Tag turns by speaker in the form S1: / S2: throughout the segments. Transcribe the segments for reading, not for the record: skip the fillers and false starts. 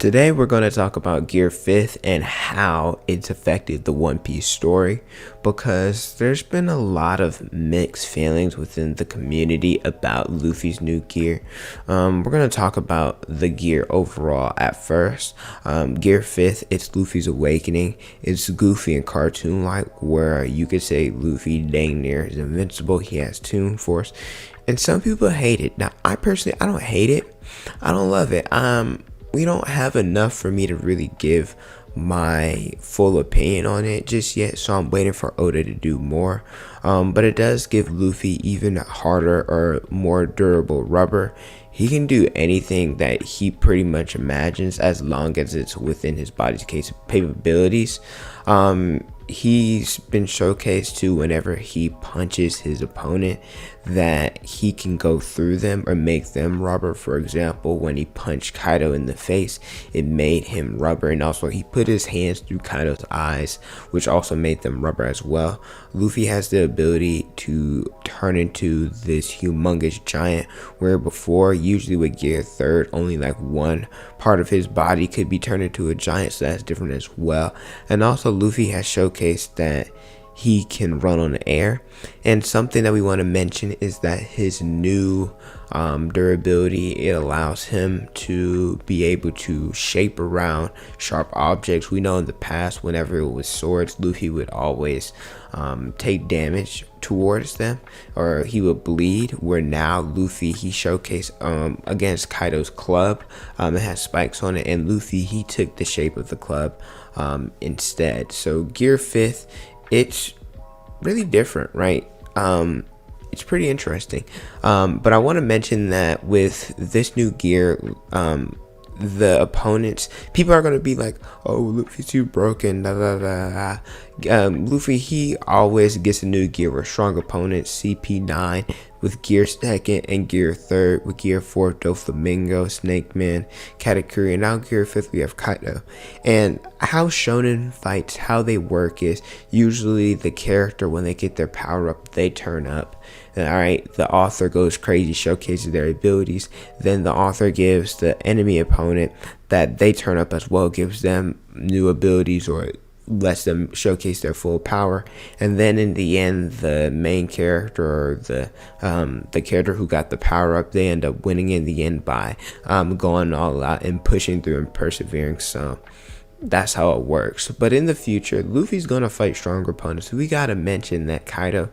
S1: Today we're going to talk about Gear 5th and how it's affected the One Piece story, because there's been a lot of mixed feelings within the community about Luffy's new gear. We're going to talk about the gear overall at first. Gear 5th, it's Luffy's awakening. It's goofy and cartoon like, where you could say Luffy dang near is invincible. He has Toon Force, and some people hate it. Now I don't hate it. I don't love it. We don't have enough for me to really give my full opinion on it just yet, so I'm waiting for Oda to do more. But it does give Luffy even harder or more durable rubber. He can do anything that he pretty much imagines as long as it's within his body's capabilities. He's been showcased to whenever he punches his opponent that he can go through them or make them rubber. For example, when he punched Kaido in the face, it made him rubber, and also he put his hands through Kaido's eyes, which also made them rubber as well. Luffy has the ability to turn into this humongous giant, where before, usually with Gear 3rd, only like one part of his body could be turned into a giant, so that's different as well. And also Luffy has showcased that he can run on the air, and something that we want to mention is that his new durability, it allows him to be able to shape around sharp objects. We know in the past, whenever it was swords, Luffy would always take damage towards them, or he would bleed, where now Luffy, he showcased against Kaido's club. It has spikes on it, and Luffy, he took the shape of the club instead. So Gear 5th, it's really different, right? It's pretty interesting. But I want to mention that with this new gear, the opponents, people are going to be like, oh, Luffy's too broken, da da da da. Luffy, he always gets a new gear with strong opponents. CP9 with Gear 2nd and Gear 3rd with Gear 4th, Doflamingo, Snake Man, Katakuri, and now Gear 5th we have Kaido. And how shonen fights, how they work is usually the character, when they get their power up, they turn up. Alright, the author goes crazy, showcases their abilities, then the author gives the enemy opponent that they turn up as well, gives them new abilities or lets them showcase their full power, and then in the end, the main character or the character who got the power up, they end up winning in the end by going all out and pushing through and persevering. So that's how it works. But in the future, Luffy's gonna fight stronger opponents. We gotta mention that Kaido,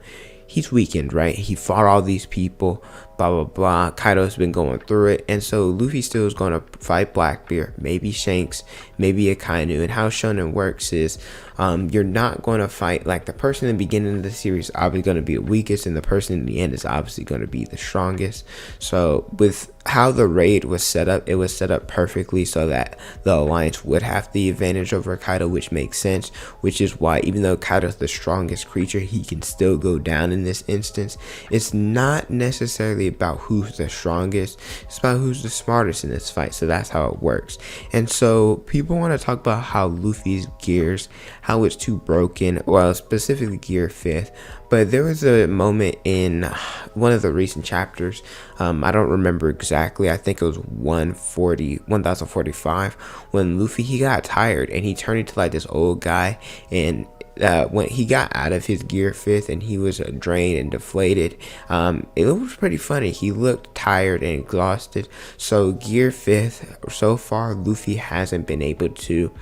S1: he's weakened, right? He fought all these people, blah blah blah. Kaido's been going through it, and so Luffy still is going to fight Blackbeard, maybe Shanks, maybe Akainu. And how shonen works is you're not going to fight, like, the person in the beginning of the series is obviously going to be the weakest, and the person in the end is obviously going to be the strongest. So with how the raid was set up, it was set up perfectly so that the Alliance would have the advantage over Kaido, which makes sense, which is why even though Kaido's the strongest creature, he can still go down in this instance. It's not necessarily about who's the strongest, it's about who's the smartest in this fight. So that's how it works. And so people want to talk about how Luffy's gears, how it's too broken, well, specifically Gear 5th. But there was a moment in one of the recent chapters, I don't remember exactly, I think it was 1045, when Luffy, he got tired and he turned into like this old guy, and when he got out of his Gear 5th and he was drained and deflated, it was pretty funny. He looked tired and exhausted. So Gear 5th, so far Luffy hasn't been able to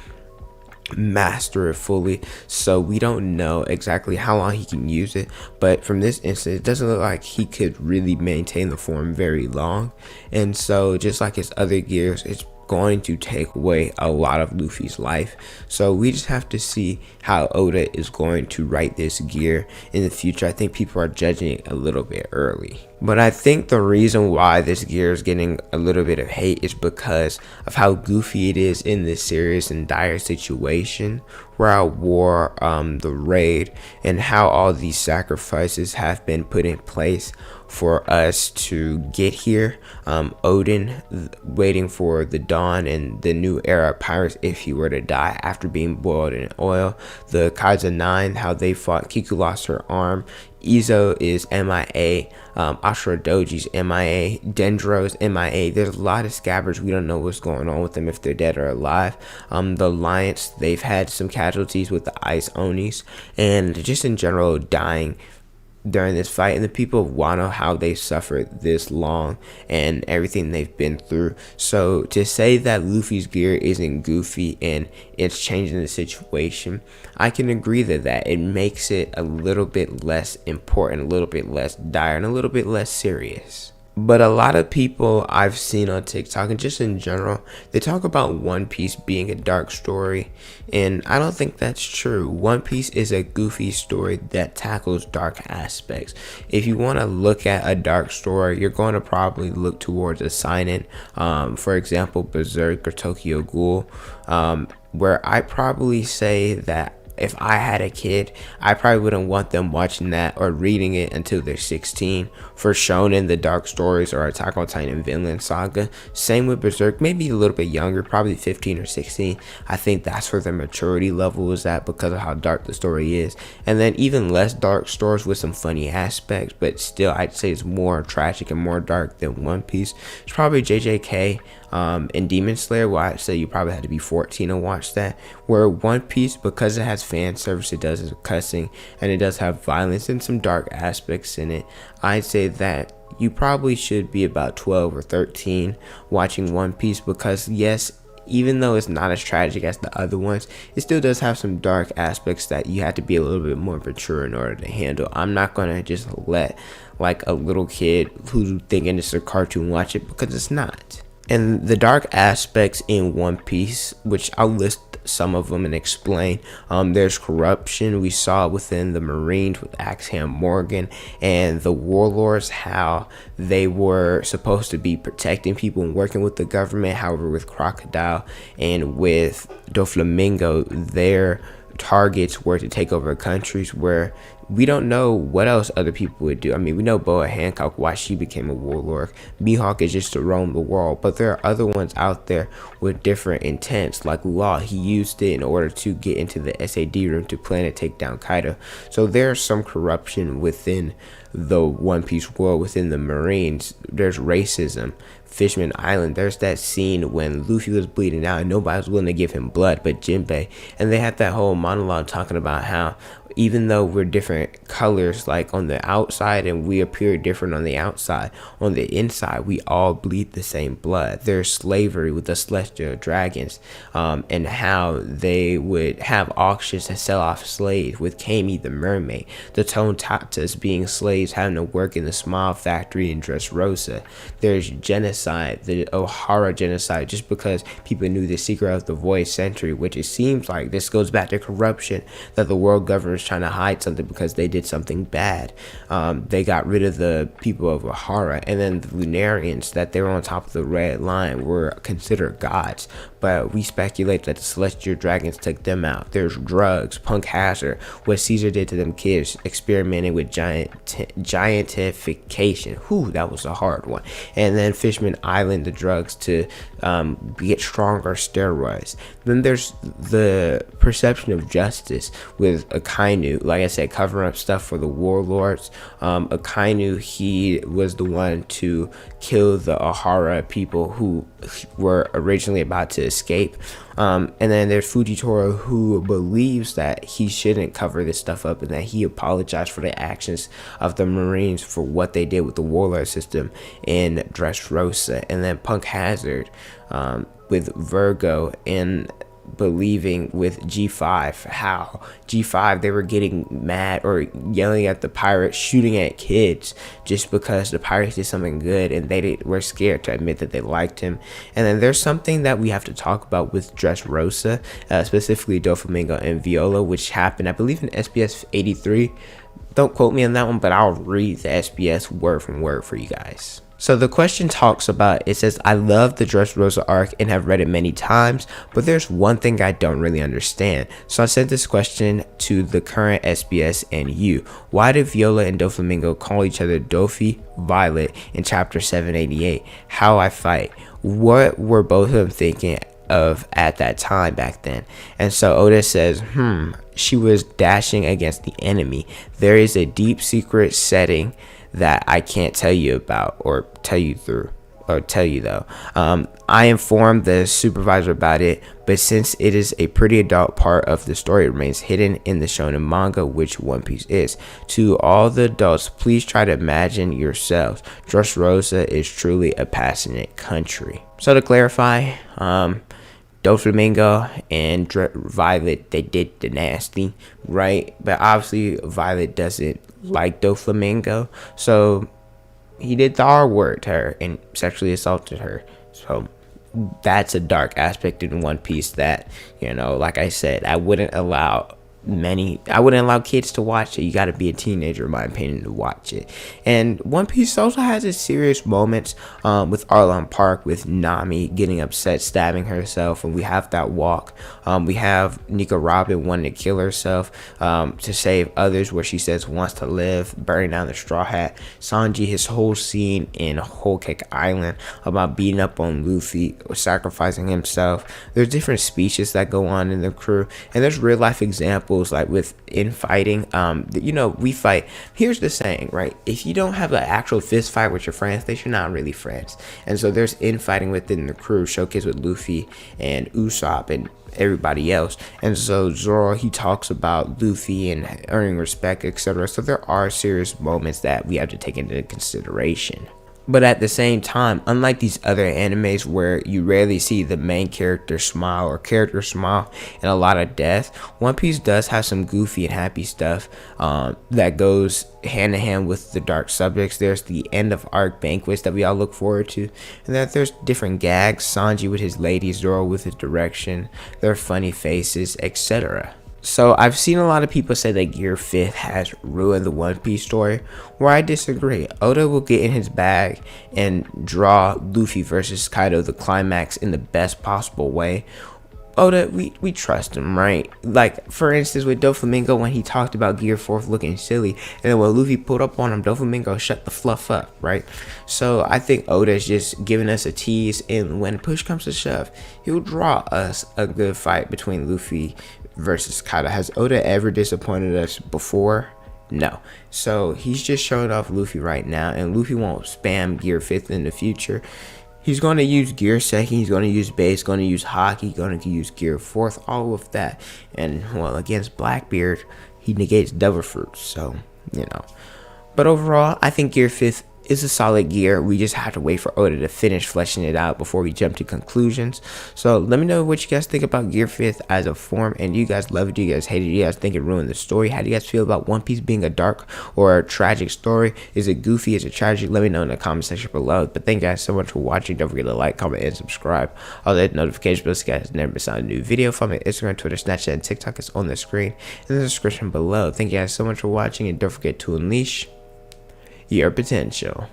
S1: master it fully, so we don't know exactly how long he can use it. But from this instance, it doesn't look like he could really maintain the form very long, and so just like his other gears, it's going to take away a lot of Luffy's life. So we just have to see how Oda is going to write this gear in the future. I think people are judging it a little bit early, but I think the reason why this gear is getting a little bit of hate is because of how goofy it is in this serious and dire situation where I wore the raid, and how all these sacrifices have been put in place for us to get here. Odin waiting for the dawn and the new era of pirates if he were to die after being boiled in oil. The Kaiser 9, how they fought, Kiku lost her arm, Izo is MIA, Ashura Doji's MIA, Dendro's MIA. There's a lot of scabbards. We don't know what's going on with them, if they're dead or alive. The Alliance, they've had some casualties with the Ice Onis, and just in general dying during this fight, and the people of Wano, how they suffered this long and everything they've been through. So to say that Luffy's gear isn't goofy and it's changing the situation, I can agree that it makes it a little bit less important, a little bit less dire, and a little bit less serious. But a lot of people I've seen on TikTok and just in general, they talk about One Piece being a dark story, and I don't think that's true. One Piece is a goofy story that tackles dark aspects. If you want to look at a dark story, you're going to probably look towards a seinen, for example, Berserk or Tokyo Ghoul, where I probably say that if I had a kid, I probably wouldn't want them watching that or reading it until they're 16. For Shonen, the dark stories, or Attack on Titan Vinland Saga. Same with Berserk, maybe a little bit younger, probably 15 or 16. I think that's where the maturity level is at because of how dark the story is. And then even less dark stories with some funny aspects, but still I'd say it's more tragic and more dark than One Piece. It's probably JJK. And Demon Slayer, well, I'd say you probably had to be 14 to watch that. Where One Piece, because it has fan service, it does cussing, and it does have violence and some dark aspects in it, I'd say that you probably should be about 12 or 13 watching One Piece, because yes, even though it's not as tragic as the other ones, it still does have some dark aspects that you have to be a little bit more mature in order to handle. I'm not gonna just let like a little kid who's thinking it's a cartoon watch it, because it's not. And the dark aspects in One Piece, which I'll list some of them and explain. There's corruption. We saw within the Marines with Axeham Morgan and the warlords, how they were supposed to be protecting people and working with the government. However, with Crocodile and with Doflamingo, their targets were to take over countries, where we don't know what else other people would do. I mean, we know Boa Hancock, why she became a warlord. Mihawk is just to roam the world, but there are other ones out there with different intents, like Law. He used it in order to get into the SAD room to plan to take down Kaido. So there's some corruption within the One Piece world, within the Marines. There's racism. Fishman Island, there's that scene when Luffy was bleeding out and nobody was willing to give him blood but Jinbei, and they had that whole monologue talking about how even though we're different colors, like on the outside, and we appear different on the outside, on the inside we all bleed the same blood. There's slavery with the celestial dragons, and how they would have auctions to sell off slaves, with Kami the mermaid, the Tontatas being slaves having to work in the Smile factory in Dressrosa. There's genocide, the O'Hara genocide, just because people knew the secret of the Void Century, which it seems like this goes back to corruption, that the world governors trying to hide something because they did something bad. They got rid of the people of O'Hara, and then the Lunarians, that they were on top of the red line, were considered gods, but we speculate that the celestial dragons took them out. There's drugs, Punk Hazard, what Caesar did to them kids, experimenting with giantification. Whew, that was a hard one. And then Fishman Island, the drugs to get stronger steroids. Then there's the perception of justice with Akainu, like I said, covering up stuff for the warlords. Akainu, he was the one to kill the O'Hara people who were originally about to escape. And then there's Fujitora, who believes that he shouldn't cover this stuff up, and that he apologized for the actions of the Marines for what they did with the warlord system in Dressrosa. And then Punk Hazard, with Virgo, and believing with G5, how G5, they were getting mad or yelling at the pirates, shooting at kids just because the pirates did something good, and they were scared to admit that they liked him. And then there's something that we have to talk about with Dressrosa, specifically Doflamingo and Viola, which happened, I believe, in SBS 83. Don't quote me on that one, but I'll read the SBS word from word for you guys. So the question talks about, it says, I love the Dressrosa arc and have read it many times, but there's one thing I don't really understand. So I sent this question to the current SBS and you. Why did Viola and Doflamingo call each other Dofi Violet in chapter 788? How I fight. What were both of them thinking of at that time back then. And so Oda says, she was dashing against the enemy. There is a deep secret setting that I can't tell you about or tell you though. I informed the supervisor about it, but since it is a pretty adult part of the story, it remains hidden in the shonen manga, which One Piece is. To all the adults, please try to imagine yourselves. Dressrosa is truly a passionate country. So to clarify, Doflamingo and Violet, they did the nasty, right? But obviously Violet doesn't like Doflamingo, so he did the R word to her and sexually assaulted her. So that's a dark aspect in One Piece that, like I said, I wouldn't allow kids to watch it. You got to be a teenager, in my opinion, to watch it. And One Piece also has its serious moments with Arlong Park, with Nami getting upset, stabbing herself, and we have that walk. We have Nika Robin wanting to kill herself to save others, where she says wants to live, burning down the Straw Hat. Sanji, his whole scene in Whole Cake Island about beating up on Luffy, sacrificing himself. There's different speeches that go on in the crew, and there's real life examples like with infighting. We fight. Here's the saying, right? If you don't have an actual fist fight with your friends, then you're not really friends. And so there's infighting within the crew, showcased with Luffy and Usopp and everybody else. And so Zoro, he talks about Luffy and earning respect, etc. So there are serious moments that we have to take into consideration. But at the same time, unlike these other animes where you rarely see the main character smile or character smile and a lot of death, One Piece does have some goofy and happy stuff that goes hand in hand with the dark subjects. There's the end of arc banquets that we all look forward to, and that there's different gags, Sanji with his lady, Zoro with his direction, their funny faces, etc. So I've seen a lot of people say that Gear 5th has ruined the One Piece story, where I disagree. Oda will get in his bag and draw Luffy versus Kaido, the climax, in the best possible way. Oda, we trust him, right? Like, for instance, with Doflamingo, when he talked about Gear 4th looking silly, and then when Luffy pulled up on him, Doflamingo shut the fluff up, right? So I think Oda's just giving us a tease, and when push comes to shove, he'll draw us a good fight between Luffy versus Kaido. Has Oda ever disappointed us before? No. So he's just showing off Luffy right now, and Luffy won't spam Gear 5th in the future. He's going to use Gear 2nd, he's going to use Base, going to use Hockey, going to use Gear 4th, all of that. And, well, against Blackbeard, he negates Devil Fruit, so, But overall, I think Gear 5th is a solid gear. We just have to wait for Oda to finish fleshing it out before we jump to conclusions. So let me know what you guys think about Gear 5th as a form, and do you guys love it? Do you guys hate it? Do you guys think it ruined the story? How do you guys feel about One Piece being a dark or a tragic story? Is it goofy? Is it tragic? Let me know in the comment section below. But thank you guys so much for watching. Don't forget to like, comment, and subscribe. All that notification bells so you guys never miss out on a new video. Follow me on Instagram, Twitter, Snapchat, and TikTok. It's on the screen in the description below. Thank you guys so much for watching, and don't forget to unleash your potential.